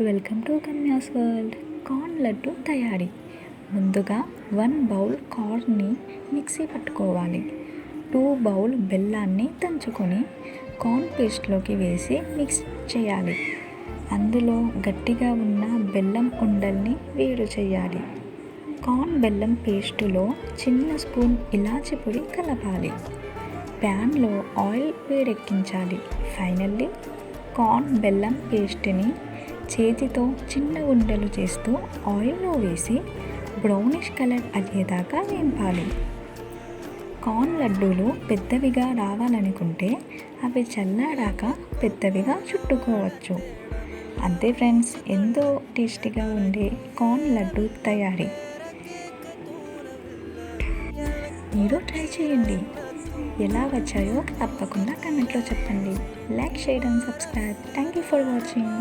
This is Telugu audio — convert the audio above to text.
Welcome to Kanya's world. Corn laddu తయారీ. ముందుగా 1 బౌల్ కార్న్ని మిక్సీ పట్టుకోవాలి. 2 బౌల్ బెల్లాన్ని దంచుకొని కార్న్ పేస్ట్లోకి వేసి మిక్స్ చేయాలి. అందులో గట్టిగా ఉన్న బెల్లం ఉండల్ని వేరు చేయాలి. కార్న్ బెల్లం పేస్టులో చిన్న స్పూన్ ఇలాచి పొడి కలపాలి. ప్యాన్లో ఆయిల్ వేడెక్కించాలి. ఫైనల్లీ కార్న్ బెల్లం పేస్ట్ని చేతితో చిన్న ఉండలు చేస్తూ ఆయిల్లో వేసి బ్రౌనిష్ కలర్ అయ్యేదాకా వేంపాలి. కార్న్ లడ్డూలు పెద్దవిగా రావాలనుకుంటే అవి చల్లారాక పెద్దవిగా చుట్టుకోవచ్చు. అంతే ఫ్రెండ్స్, ఎంతో టేస్టీగా ఉండే కార్న్ లడ్డు తయారీ. మీరు ట్రై చేయండి. ఎలా వచ్చాయో తప్పకుండా కామెంట్లో చెప్పండి. Like, share and subscribe. Thank you for watching.